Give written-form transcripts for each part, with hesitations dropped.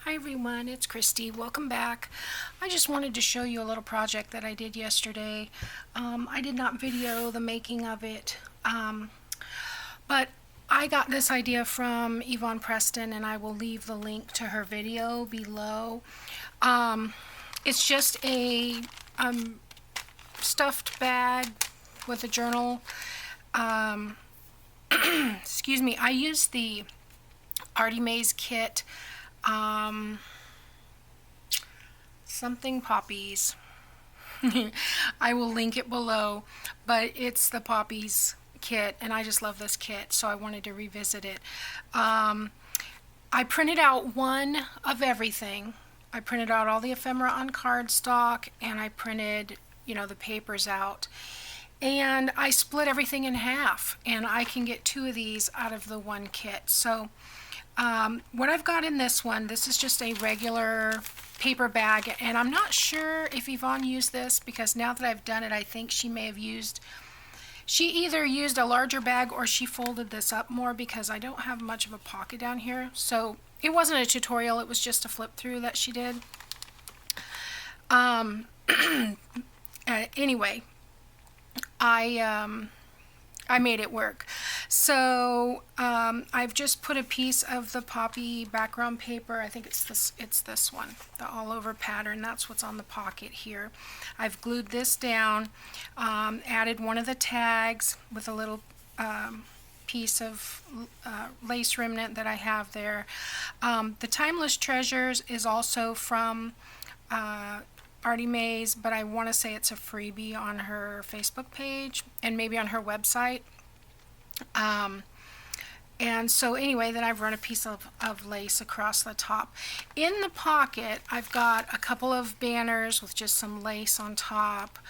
Hi everyone, it's Christy. Welcome back. I just wanted to show you a little project that I did yesterday. I did not video the making of it, but I got this idea from Yvonne Preston, and I will leave the link to her video below. It's just a stuffed bag with a journal. Excuse me, I used the Artymaze kit. Something poppies. I will link it below, but it's the poppies kit, and I just love this kit, so I wanted to revisit it. I printed out one of everything. I printed out all the ephemera on cardstock, and I printed, the papers out. And I split everything in half, and I can get two of these out of the one kit. So what I've got in this one, this is just a regular paper bag, and I'm not sure if Yvonne used this, because now that I've done it, I think she either used a larger bag or she folded this up more, because I don't have much of a pocket down here. So it wasn't a tutorial, it was just a flip through that she did. Anyway, I made it work. So I've just put a piece of the poppy background paper. I think it's this one, the all over pattern. That's what's on the pocket here. I've glued this down, added one of the tags with a little piece of lace remnant that I have there. The Timeless Treasures is also from Artymaze, but I want to say it's a freebie on her Facebook page and maybe on her website. And so anyway, then I've run a piece of lace across the top. In the pocket, I've got a couple of banners with just some lace on top.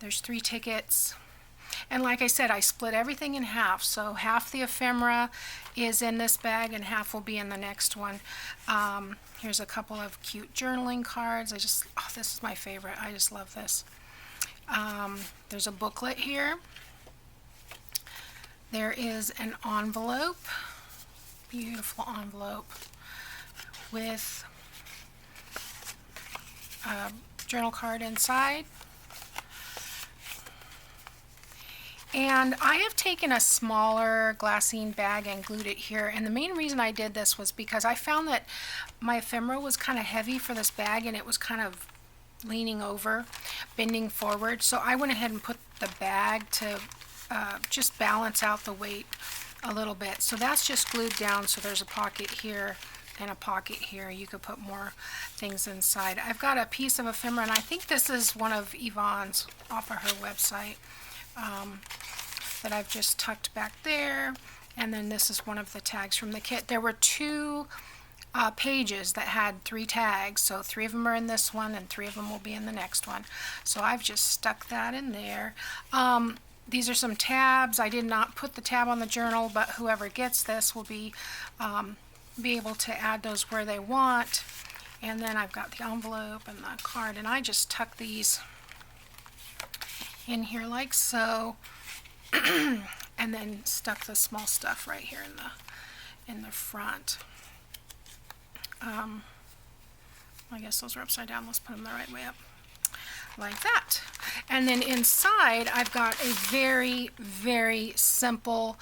There's 3 tickets. And like I said, I split everything in half. So half the ephemera is in this bag and half will be in the next one. Here's a couple of cute journaling cards. This is my favorite. I just love this. There's a booklet here. There is an envelope, beautiful envelope with a journal card inside. And I have taken a smaller glassine bag and glued it here, and the main reason I did this was because I found that my ephemera was kind of heavy for this bag, and it was kind of leaning over, bending forward. So I went ahead and put the bag to just balance out the weight a little bit. So that's just glued down, so there's a pocket here and a pocket here. You could put more things inside. I've got a piece of ephemera, and I think this is one of Yvonne's off of her website. That I've just tucked back there, and then this is one of the tags from the kit. There were 2 pages that had 3 tags, so 3 of them are in this one and 3 of them will be in the next one. So I've just stuck that in there. These are some tabs. I did not put the tab on the journal, but whoever gets this will be able to add those where they want. And then I've got the envelope and the card, and I just tuck these in here like so, and then stuck the small stuff right here in the front. I guess those are upside down. Let's put them the right way up, like that. And then inside, I've got a very, very simple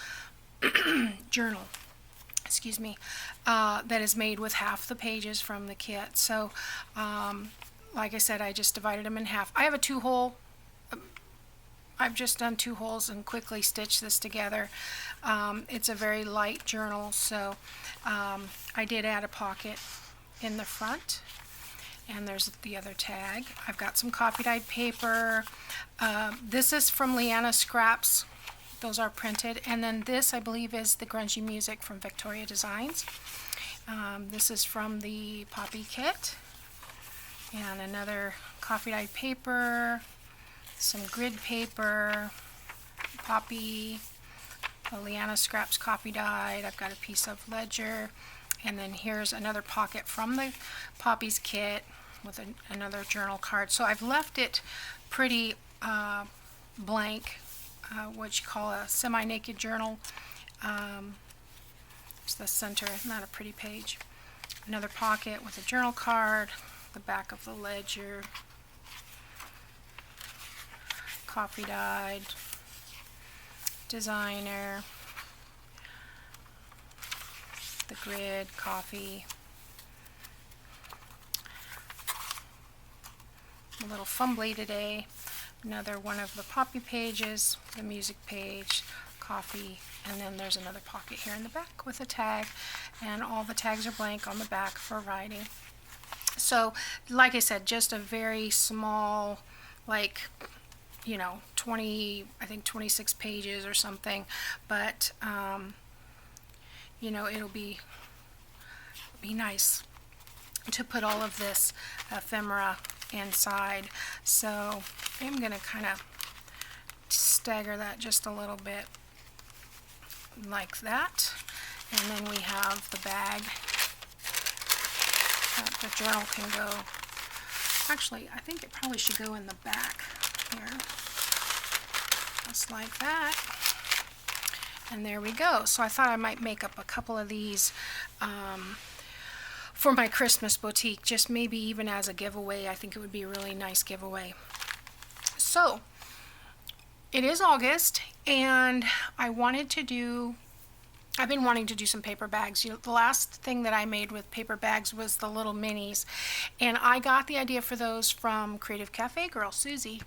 journal. Excuse me, that is made with half the pages from the kit. So, like I said, I just divided them in half. I have a 2-hole. I've just done 2 holes and quickly stitched this together. It's a very light journal, so I did add a pocket in the front, and there's the other tag. I've got some coffee dyed paper. This is from Leanna Scraps. Those are printed. And then this, I believe, is the Grungy Music from Victoria Designs. This is from the Poppy kit. And another coffee dyed paper. Some grid paper, poppy, Leanna Scraps coffee dyed. I've got a piece of ledger, and then here's another pocket from the Poppies kit with another journal card. So I've left it pretty blank, what you call a semi-naked journal. It's the center, not a pretty page. another pocket with a journal card, the back of the ledger, coffee dyed, designer, the grid, coffee, a little fumbly today, another one of the poppy pages, the music page, coffee, and then there's another pocket here in the back with a tag, and all the tags are blank on the back for writing. So like I said, just a very small, like, you know, 20, I think 26 pages or something, but you know, it'll be nice to put all of this ephemera inside. So I'm going to kind of stagger that just a little bit like that, and then we have the bag that the journal can go. Actually, I think it probably should go in the back here, just like that. And there we go. So I thought I might make up a couple of these for my Christmas boutique, just maybe even as a giveaway. I think it would be a really nice giveaway. So it is August, and I've been wanting to do some paper bags. You know, the last thing that I made with paper bags was the little minis, and I got the idea for those from Creative Cafe girl Susie.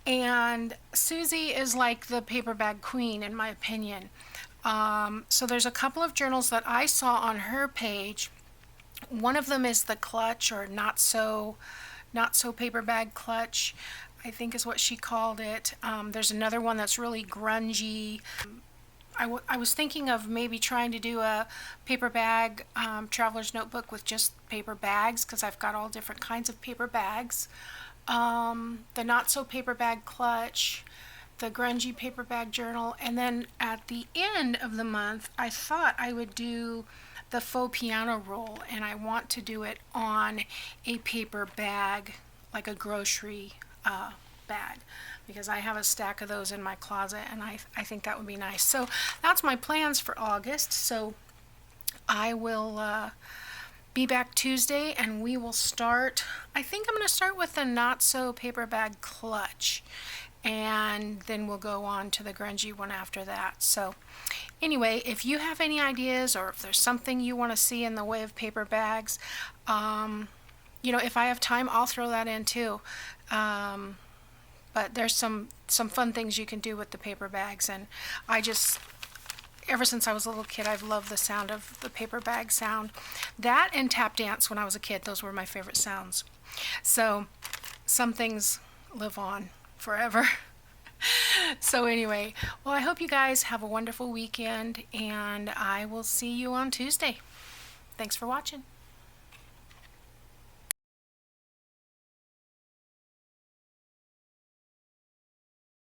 And Susie is like the paper bag queen, in my opinion. So there's a couple of journals that I saw on her page. One of them is the clutch, or not so paper bag clutch, I think is what she called it. There's another one that's really grungy. I was thinking of maybe trying to do a paper bag traveler's notebook with just paper bags, because I've got all different kinds of paper bags. The not so paper bag clutch, the grungy paper bag journal, and then at the end of the month I thought I would do the faux piano roll, and I want to do it on a paper bag, like a grocery bag, because I have a stack of those in my closet, and I think that would be nice. So that's my plans for August. So I will be back Tuesday, and we will start. I think I'm going to start with the not so paper bag clutch, and then we'll go on to the grungy one after that. So anyway, if you have any ideas, or if there's something you want to see in the way of paper bags, you know, if I have time, I'll throw that in too. But there's some fun things you can do with the paper bags, and ever since I was a little kid, I've loved the sound of the paper bag sound. That and tap dance when I was a kid, those were my favorite sounds. So some things live on forever. So anyway, well, I hope you guys have a wonderful weekend, and I will see you on Tuesday. Thanks for watching.